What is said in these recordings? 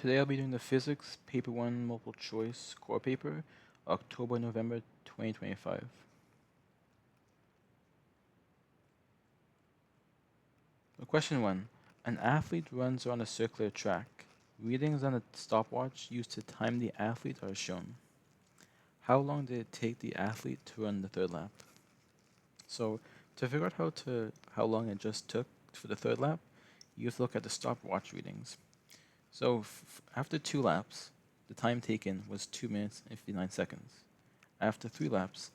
Today I'll be doing the Physics Paper 1 Multiple Choice Core Paper, October-November 2025. Question 1. An athlete runs around a circular track. Readings on a stopwatch used to time the athlete are shown. How long did it take the athlete to run the third lap? So to figure out how long it just took for the third lap, you have to look at the stopwatch readings. So after 2 laps, the time taken was 2 minutes and 59 seconds. After 3 laps,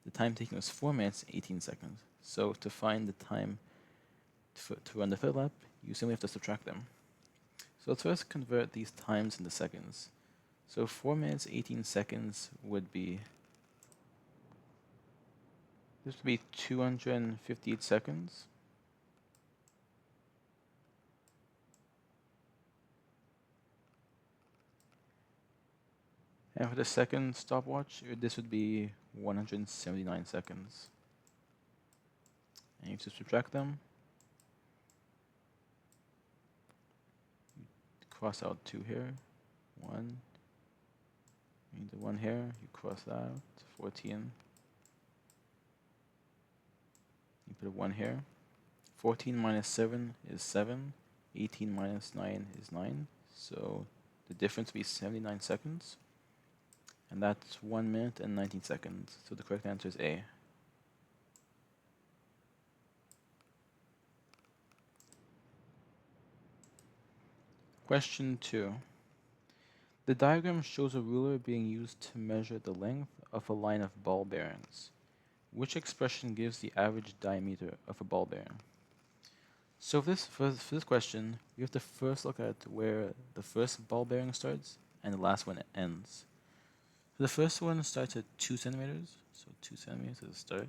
the time taken was 4 minutes and 18 seconds. So to find the time to run the third lap, you simply have to subtract them. So let's first convert these times into seconds. So 4 minutes 18 seconds would be, this would be 258 seconds. And for the second stopwatch, this would be 179 seconds. And you have to subtract them. Cross out 2 here, 1. You need the 1 here, you cross that out, 14. You put a 1 here. 14 minus 7 is 7. 18 minus 9 is 9. So the difference would be 79 seconds. And that's 1 minute and 19 seconds. So the correct answer is A. Question 2. The diagram shows a ruler being used to measure the length of a line of ball bearings. Which expression gives the average diameter of a ball bearing? So for this question, we have to first look at where the first ball bearing starts and the last one ends. So the first one starts at 2 centimeters, so 2 centimeters is the start.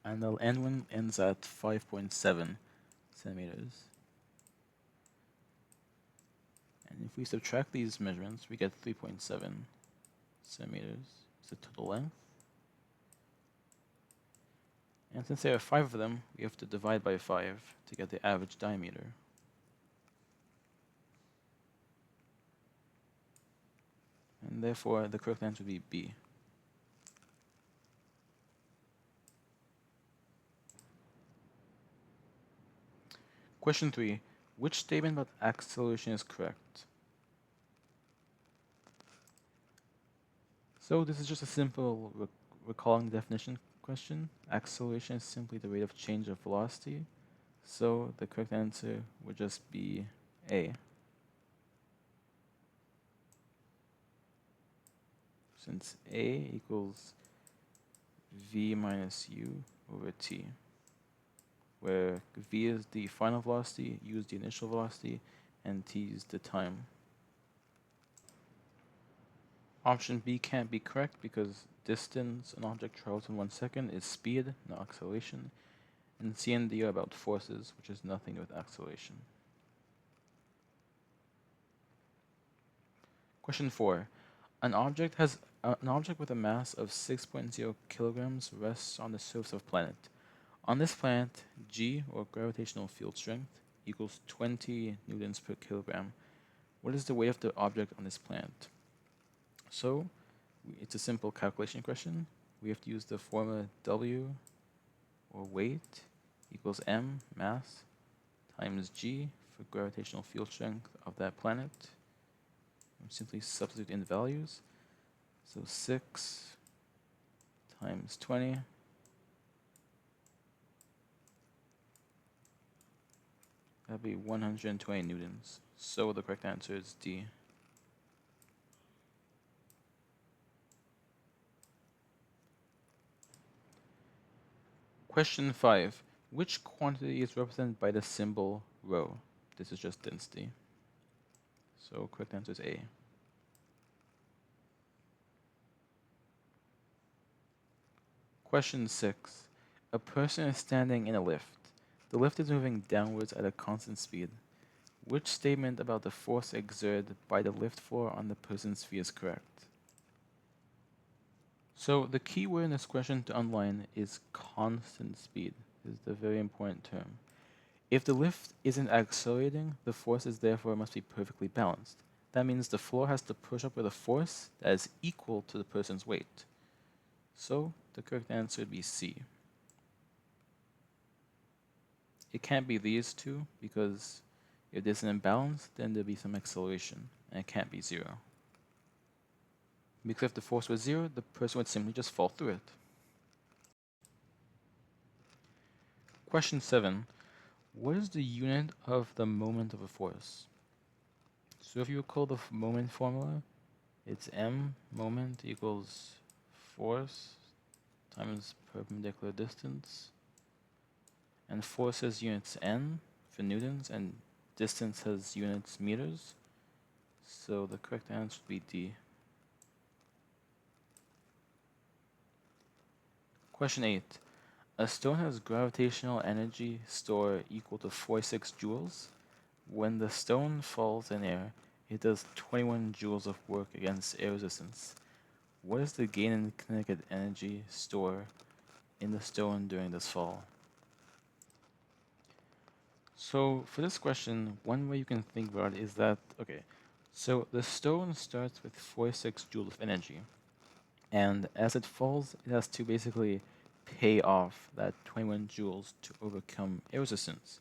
And the end one ends at 5.7 centimeters. And if we subtract these measurements, we get 3.7 centimeters is the total length. And since there are 5 of them, we have to divide by 5 to get the average diameter. And therefore, the correct answer would be B. Question 3. Which statement about acceleration is correct? So this is just a simple recalling the definition question. Acceleration is simply the rate of change of velocity. So the correct answer would just be A. Since A equals V minus U over T, where V is the final velocity, U is the initial velocity, and T is the time. Option B can't be correct because distance an object travels in 1 second is speed, not acceleration, and C and D are about forces, which is nothing with acceleration. Question 4. An object with a mass of 6.0 kilograms rests on the surface of a planet. On this planet, G, or gravitational field strength, equals 20 newtons per kilogram. What is the weight of the object on this planet? So, it's a simple calculation question. We have to use the formula W, or weight, equals M, mass, times G, for gravitational field strength of that planet. We simply substitute in the values. So 6 times 20 that'd be 120 newtons. So the correct answer is D. Question 5. Which quantity is represented by the symbol rho? This is just density. So correct answer is A. Question 6. A person is standing in a lift. The lift is moving downwards at a constant speed. Which statement about the force exerted by the lift floor on the person's feet is correct? So the key word in this question to underline is constant speed. is the very important term. If the lift isn't accelerating, the forces therefore must be perfectly balanced. That means the floor has to push up with a force that is equal to the person's weight. So the correct answer would be C. It can't be these two because if there's an imbalance, then there'll be some acceleration, and it can't be zero. Because if the force was zero, the person would simply just fall through it. Question 7. What is the unit of the moment of a force? So if you recall the moment formula, it's m moment equals force times perpendicular distance. And force has units n for newtons, and distance has units meters. So the correct answer would be D. Question 8. A stone has gravitational energy store equal to 46 joules. When the stone falls in air, it does 21 joules of work against air resistance. What is the gain in kinetic energy store in the stone during this fall? So for this question, one way you can think about it is that, okay, so the stone starts with 46 joules of energy, and as it falls, it has to basically pay off that 21 joules to overcome air resistance.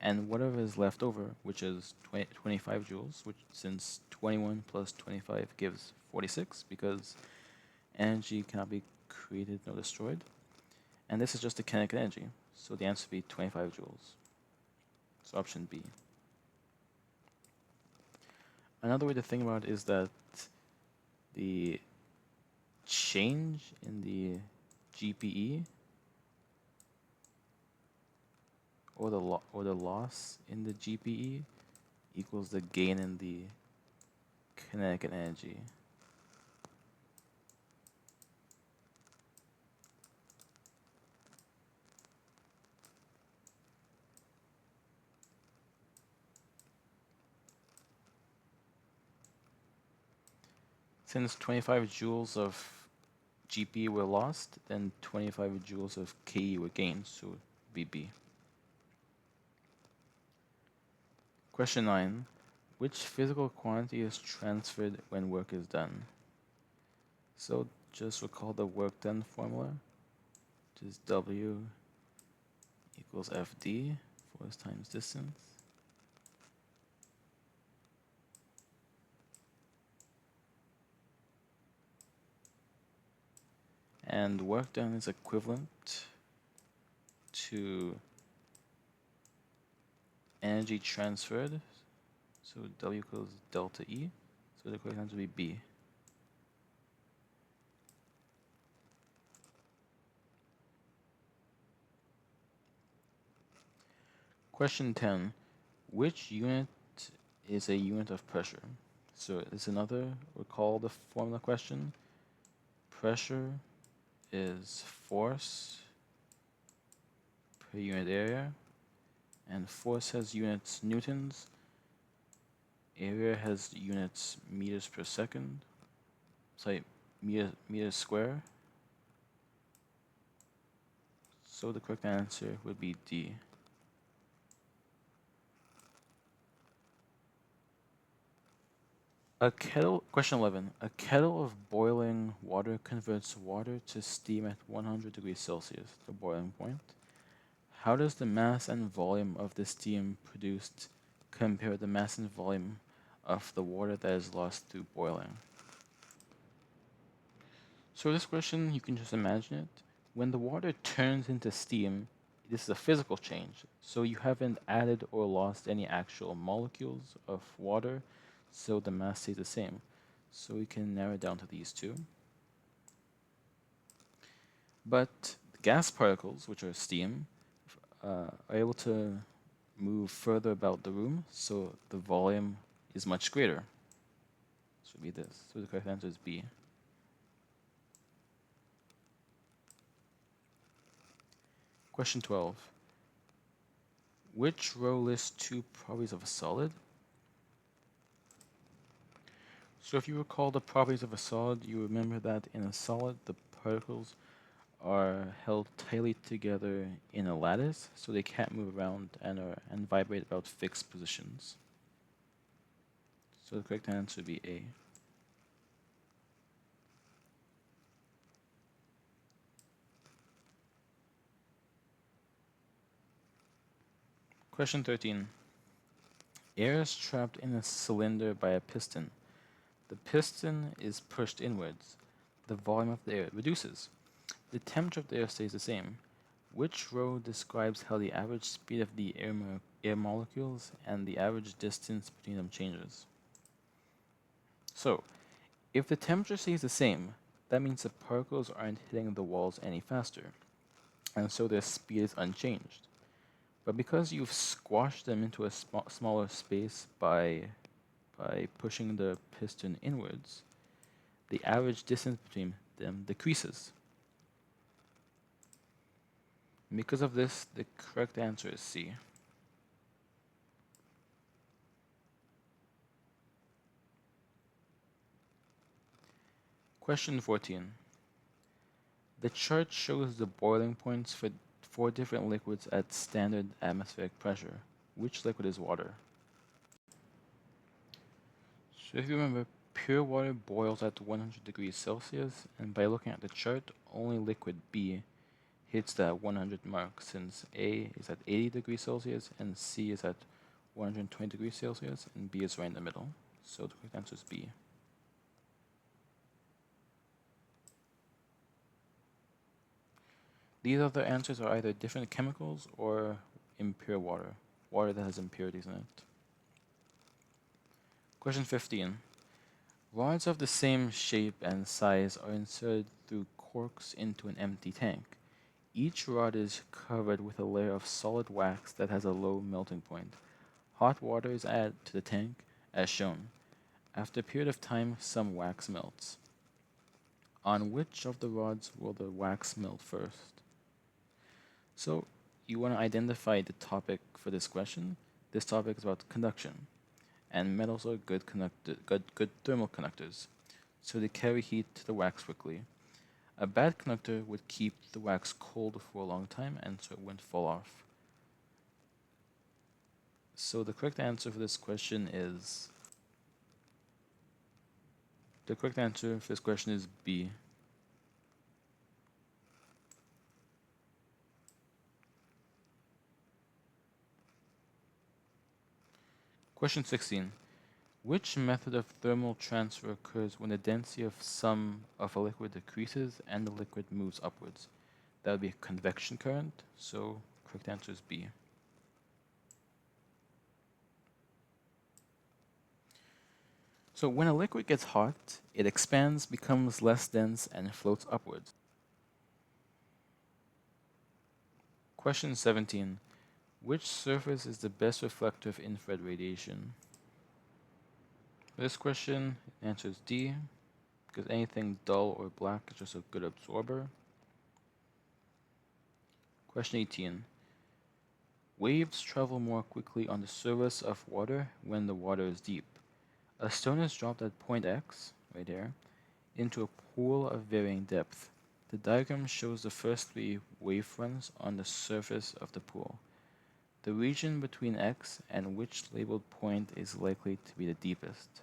And whatever is left over, which is 25 joules, which since 21 plus 25 gives 46, because energy cannot be created nor destroyed. And this is just the kinetic energy, so the answer would be 25 joules. So option B. Another way to think about it is that the change in the GPE or the loss in the GPE equals the gain in the kinetic energy. Since 25 joules of GPE were lost, then 25 joules of KE were gained, so it would be B. Question 9. Which physical quantity is transferred when work is done? So just recall the work done formula, which is W equals FD, force times distance. And work done is equivalent to energy transferred. So W equals delta E. So the correct answer would be B. Question 10. Which unit is a unit of pressure? So it's another, recall the formula question. Pressure is force per unit area, and force has units newtons. Area has units meters per second. Sorry, meters square. So the correct answer would be D. Question 11. A kettle of boiling water converts water to steam at 100 degrees Celsius, the boiling point. How does the mass and volume of the steam produced compare with the mass and volume of the water that is lost through boiling? So this question, you can just imagine it. When the water turns into steam, this is a physical change. So you haven't added or lost any actual molecules of water, so the mass stays the same. So we can narrow it down to these two. But the gas particles, which are steam, are able to move further about the room, so the volume is much greater. This would be this. So the correct answer is B. Question 12. Which row lists two properties of a solid? So if you recall the properties of a solid, you remember that in a solid, the particles are held tightly together in a lattice, so they can't move around and vibrate about fixed positions. So the correct answer would be A. Question 13. Air is trapped in a cylinder by a piston. The piston is pushed inwards. The volume of the air reduces. The temperature of the air stays the same. Which row describes how the average speed of the air molecules and the average distance between them changes? So, if the temperature stays the same, that means the particles aren't hitting the walls any faster, and so their speed is unchanged. But because you've squashed them into a smaller space by pushing the piston inwards, the average distance between them decreases. And because of this, the correct answer is C. Question 14. The chart shows the boiling points for 4 different liquids at standard atmospheric pressure. Which liquid is water? So if you remember, pure water boils at 100 degrees Celsius, and by looking at the chart, only liquid B hits that 100 mark, since A is at 80 degrees Celsius and C is at 120 degrees Celsius, and B is right in the middle. So the correct answer is B. These other answers are either different chemicals or impure water, water that has impurities in it. Question 15. Rods of the same shape and size are inserted through corks into an empty tank. Each rod is covered with a layer of solid wax that has a low melting point. Hot water is added to the tank, as shown. After a period of time, some wax melts. On which of the rods will the wax melt first? So, you want to identify the topic for this question. This topic is about conduction, and metals are good thermal conductors, so they carry heat to the wax quickly. A bad conductor would keep the wax cold for a long time, and so it wouldn't fall off. So the correct answer for this question is B. Question 16. Which method of thermal transfer occurs when the density of some of a liquid decreases and the liquid moves upwards? That would be a convection current, so correct answer is B. So when a liquid gets hot, it expands, becomes less dense, and floats upwards. Question 17. Which surface is the best reflector of infrared radiation? For this question, the answer is D, because anything dull or black is just a good absorber. Question 18. Waves travel more quickly on the surface of water when the water is deep. A stone is dropped at point X, right here, into a pool of varying depth. The diagram shows the first 3 wave fronts on the surface of the pool. The region between X and which labeled point is likely to be the deepest.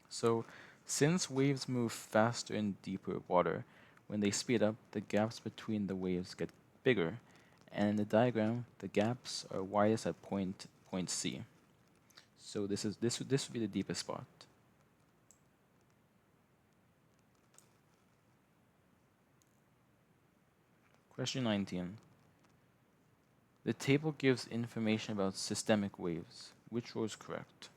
So, since waves move faster in deeper water, when they speed up, the gaps between the waves get bigger, and in the diagram, the gaps are widest at point C. So this would be the deepest spot. Question 19. The table gives information about systemic waves. Which row is correct?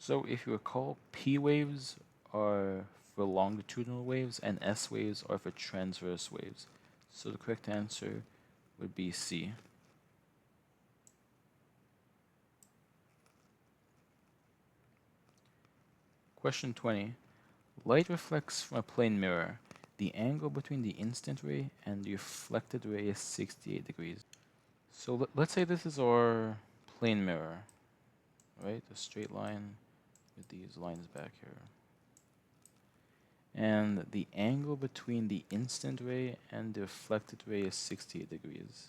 So if you recall, P waves are for longitudinal waves and S waves are for transverse waves. So the correct answer would be C. Question 20. Light reflects from a plane mirror. The angle between the incident ray and the reflected ray is 68 degrees. So let's say this is our plane mirror, right? A straight line with these lines back here. And the angle between the incident ray and the reflected ray is 68 degrees.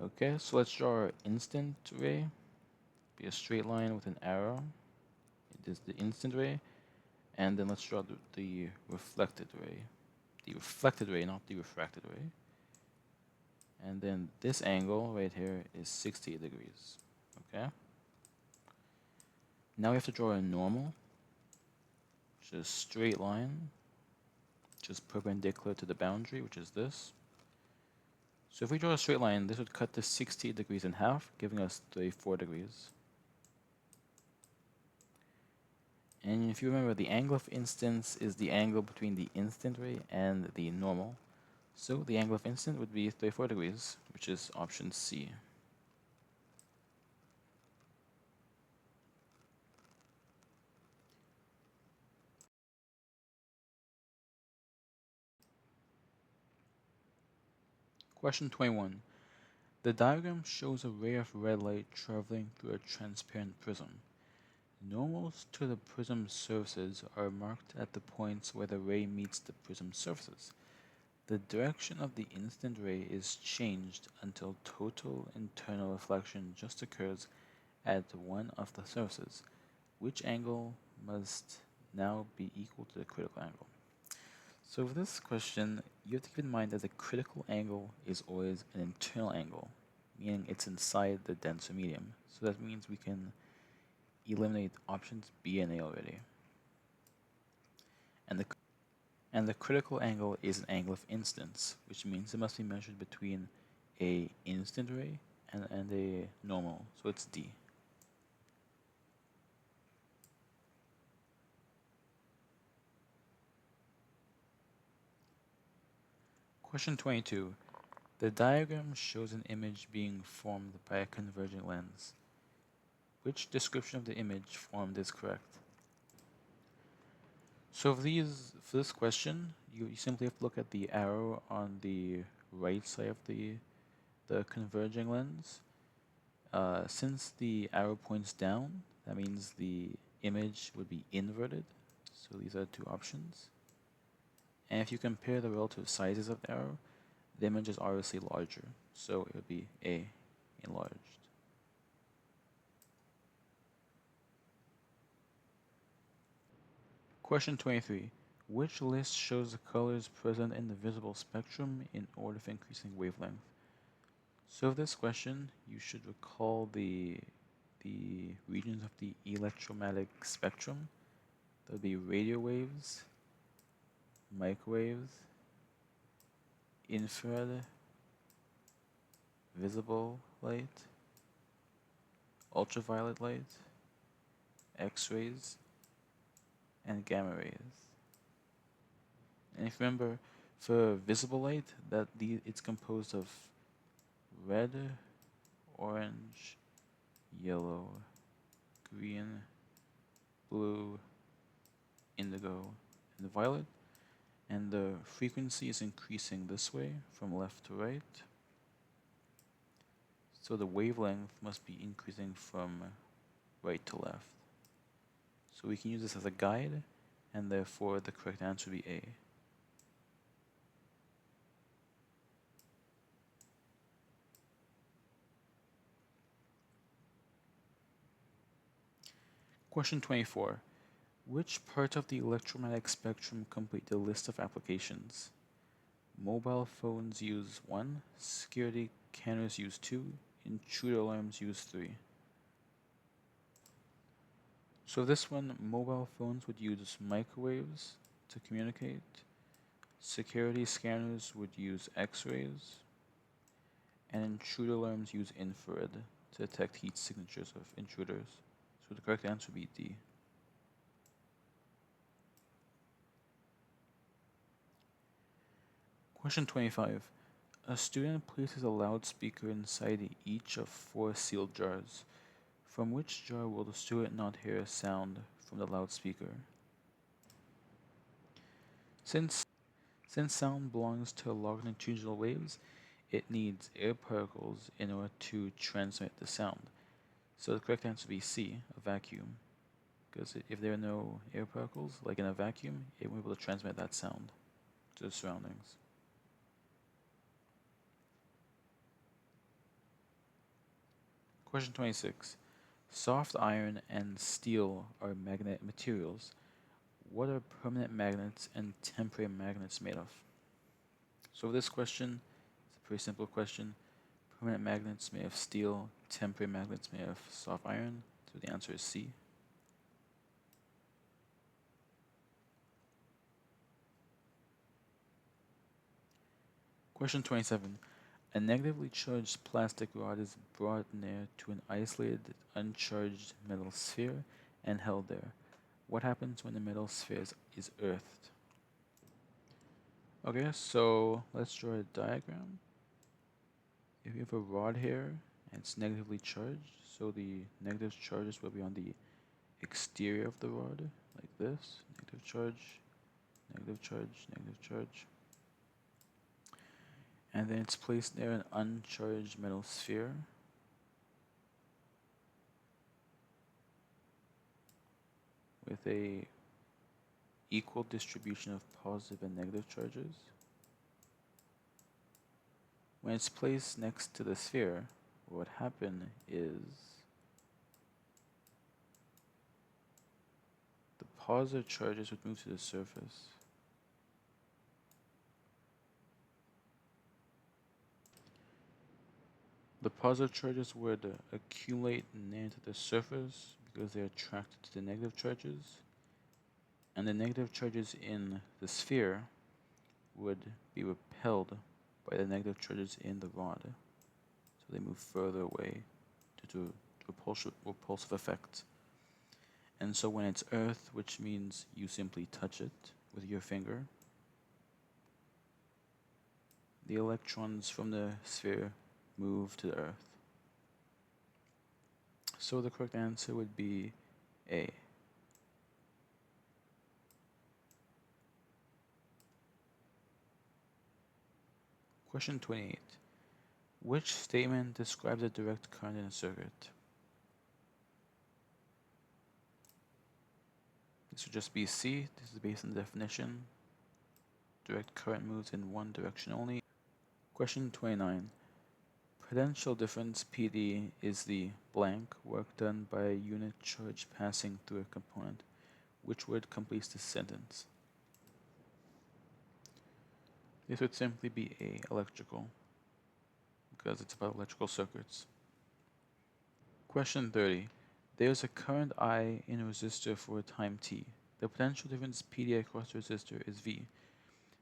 Okay, so let's draw our incident ray. Be a straight line with an arrow. It is the incident ray. And then let's draw the reflected ray. The reflected ray, not the refracted ray. And then this angle right here is 68 degrees. Okay? Now we have to draw a normal, which is a straight line, which is perpendicular to the boundary, which is this. So if we draw a straight line, this would cut the 68 degrees in half, giving us 34 degrees. And if you remember, the angle of incidence is the angle between the incident ray and the normal. So the angle of incidence would be 34 degrees, which is option C. Question 21. The diagram shows a ray of red light traveling through a transparent prism. Normals to the prism surfaces are marked at the points where the ray meets the prism surfaces. The direction of the incident ray is changed until total internal reflection just occurs at one of the surfaces. Which angle must now be equal to the critical angle? So for this question, you have to keep in mind that the critical angle is always an internal angle, meaning it's inside the denser medium. So that means we can eliminate options B and A already. And the critical angle is an angle of incidence, which means it must be measured between a incident ray and a normal, so it's D. Question 22. The diagram shows an image being formed by a converging lens. Which description of the image formed is correct? So for this question, you simply have to look at the arrow on the right side of the converging lens. Since the arrow points down, that means the image would be inverted. So these are two options. And if you compare the relative sizes of the arrow, the image is obviously larger. So it would be A, enlarged. Question 23. Which list shows the colors present in the visible spectrum in order of increasing wavelength? So for this question, you should recall the regions of the electromagnetic spectrum. That would be radio waves, microwaves, infrared, visible light, ultraviolet light, X-rays, and gamma rays. And if you remember, for visible light, it's composed of red, orange, yellow, green, blue, indigo, and violet. And the frequency is increasing this way from left to right. So the wavelength must be increasing from right to left. So we can use this as a guide, and therefore the correct answer would be A. Question 24. Which part of the electromagnetic spectrum complete the list of applications? Mobile phones use 1, security cameras use 2, intruder alarms use 3. So this one, mobile phones would use microwaves to communicate. Security scanners would use X-rays. And intruder alarms use infrared to detect heat signatures of intruders. So the correct answer would be D. Question 25. A student places a loudspeaker inside each of 4 sealed jars. From which jar will the student not hear a sound from the loudspeaker? Since sound belongs to longitudinal waves, it needs air particles in order to transmit the sound. So the correct answer would be C, a vacuum. Because if there are no air particles, like in a vacuum, it won't be able to transmit that sound to the surroundings. Question 26. Soft iron and steel are magnetic materials. What are permanent magnets and temporary magnets made of? So this question is a pretty simple question. Permanent magnets made of steel, temporary magnets made of soft iron. So the answer is C. Question 27. A negatively charged plastic rod is brought near to an isolated, uncharged metal sphere and held there. What happens when the metal sphere is earthed? Okay, so let's draw a diagram. If you have a rod here and it's negatively charged, so the negative charges will be on the exterior of the rod, like this. Negative charge, negative charge, negative charge. And then it's placed near an uncharged metal sphere. With a equal distribution of positive and negative charges. When it's placed next to the sphere, what would happen is the positive charges would move to the surface. The positive charges would accumulate near to the surface because they're attracted to the negative charges. And the negative charges in the sphere would be repelled by the negative charges in the rod. So they move further away due to repulsive effect. And so when it's earth, which means you simply touch it with your finger, the electrons from the sphere move to the earth. So the correct answer would be A. Question 28. Which statement describes a direct current in a circuit? This would just be C. This is based on the definition. Direct current moves in one direction only. Question 29. Potential difference PD is the blank work done by a unit charge passing through a component. Which word completes this sentence? This would simply be A, electrical, because it's about electrical circuits. Question 30. There's a current I in a resistor for a time t. The potential difference PD across the resistor is V.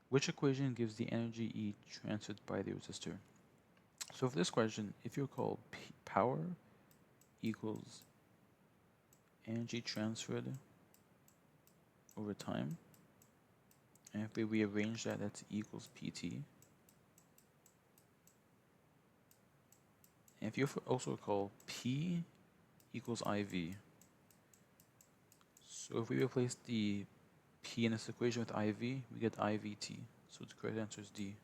Which equation gives the energy E transferred by the resistor? So for this question, if you recall, power equals energy transferred over time. And if we rearrange that, that's E equals PT. And if you also recall, P equals IV. So if we replace the P in this equation with IV, we get IVT. So the correct answer is D.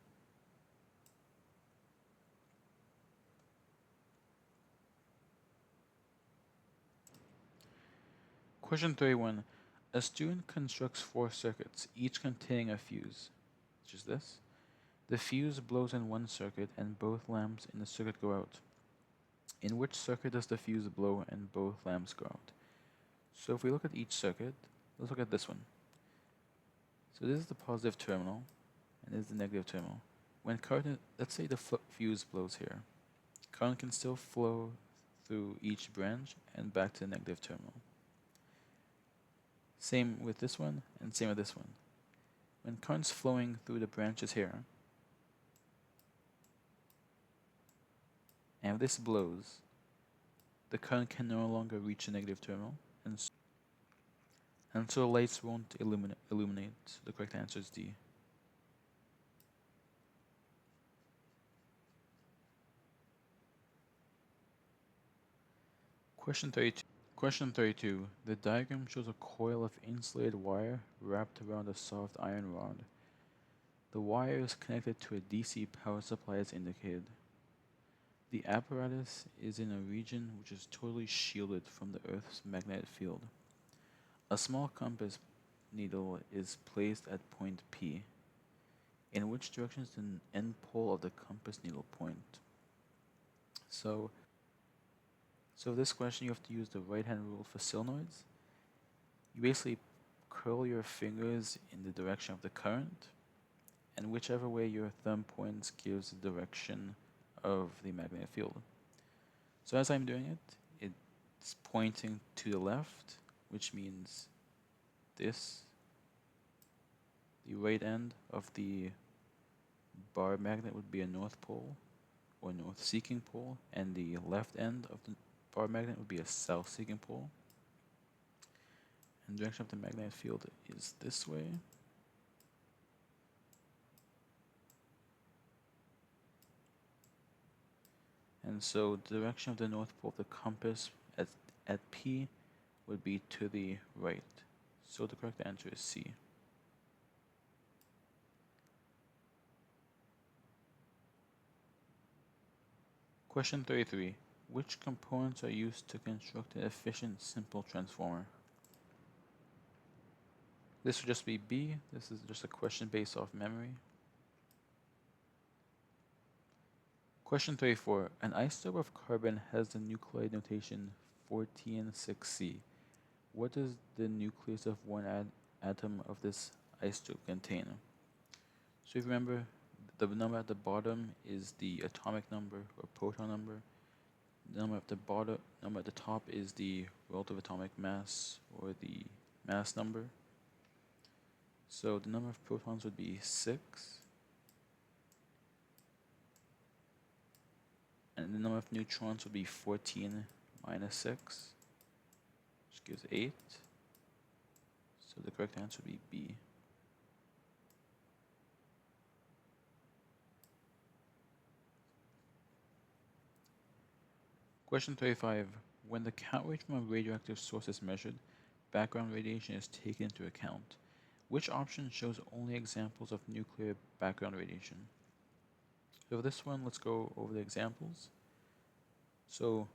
Question 31. A student constructs 4 circuits, each containing a fuse, which is this. The fuse blows in one circuit and both lamps in the circuit go out. In which circuit does the fuse blow and both lamps go out? So if we look at each circuit, let's look at this one. So this is the positive terminal, and this is the negative terminal. When current, let's say the fuse blows here, current can still flow through each branch and back to the negative terminal. Same with this one, and same with this one. When current's flowing through the branches here, and if this blows, the current can no longer reach the negative terminal, and so lights won't illuminate. So the correct answer is D. Question 32. Question 32. The diagram shows a coil of insulated wire wrapped around a soft iron rod. The wire is connected to a DC power supply as indicated. The apparatus is in a region which is totally shielded from the Earth's magnetic field. A small compass needle is placed at point P. In which direction is the end pole of the compass needle point? So, so this question you have to use the right hand rule for solenoids. You basically curl your fingers in the direction of the current, and whichever way your thumb points gives the direction of the magnetic field. So as I'm doing it, it's pointing to the left, which means this, the right end of the bar magnet would be a north pole or north seeking pole, and the left end of the bar magnet would be a south seeking pole. And the direction of the magnetic field is this way. And so the direction of the north pole of the compass at P would be to the right. So the correct answer is C. Question 33. Which components are used to construct an efficient simple transformer? This would just be B. This is just a question based off memory. Question 34. An isotope of carbon has the nuclide notation 14,6C. What does the nucleus of one atom of this isotope contain? So if you remember, the number at the bottom is the atomic number or proton number. The number at the top is the relative atomic mass or the mass number. So the number of protons would be 6. And the number of neutrons would be 14 minus 6, which gives 8. So the correct answer would be B. Question 35. When the count rate from a radioactive source is measured, background radiation is taken into account. Which option shows only examples of nuclear background radiation? So for this one, let's go over the examples. So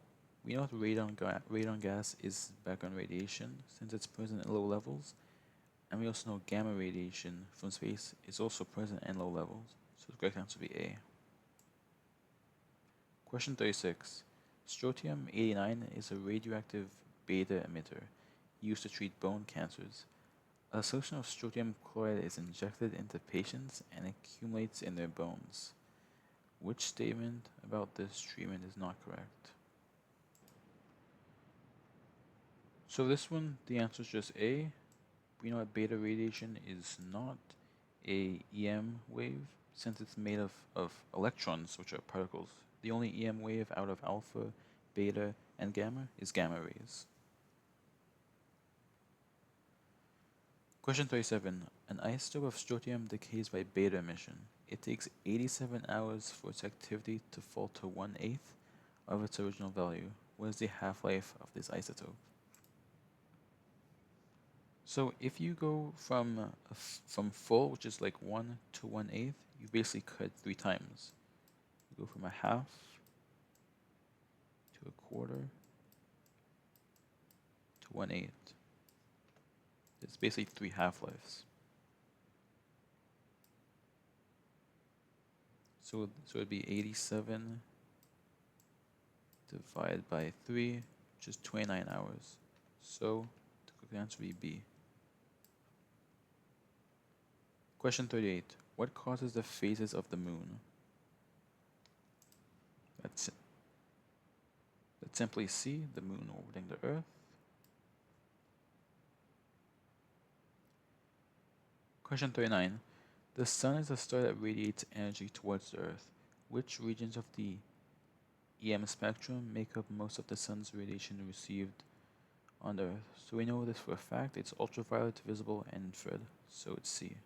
we know that radon gas is background radiation since it's present at low levels. And we also know gamma radiation from space is also present in low levels. So the correct answer would be A. Question 36. Strontium-89 is a radioactive beta emitter used to treat bone cancers. A solution of strontium chloride is injected into patients and accumulates in their bones. Which statement about this treatment is not correct? So this one, the answer is just A. We know that beta radiation is not a EM wave since it's made of electrons, which are particles. The only EM wave out of alpha, beta, and gamma is gamma rays. Question 37. An isotope of strontium decays by beta emission. It takes 87 hours for its activity to fall to 1/8 of its original value. What is the half-life of this isotope? So if you go from full, which is like 1 to 1/8, you basically cut 3 times. You go from a half to a quarter to 1/8. It's basically 3 half-lives. So it'd be 87 divided by 3, which is 29 hours. So the correct answer would be B. Question 38. What causes the phases of the moon? That's simply C, the moon orbiting the Earth. Question 39. The sun is a star that radiates energy towards the Earth. Which regions of the EM spectrum make up most of the sun's radiation received on the Earth? So we know this for a fact. It's ultraviolet, visible, and infrared. So it's C.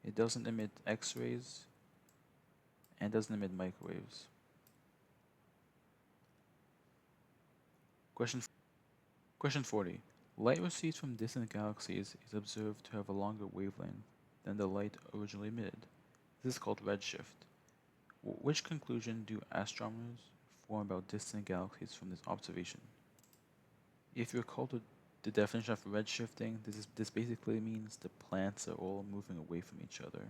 It doesn't emit X-rays and doesn't emit microwaves. Question 40. Light received from distant galaxies is observed to have a longer wavelength than the light originally emitted. This is called redshift. Which conclusion do astronomers form about distant galaxies from this observation? If you recall the definition of redshifting, this basically means the planets are all moving away from each other.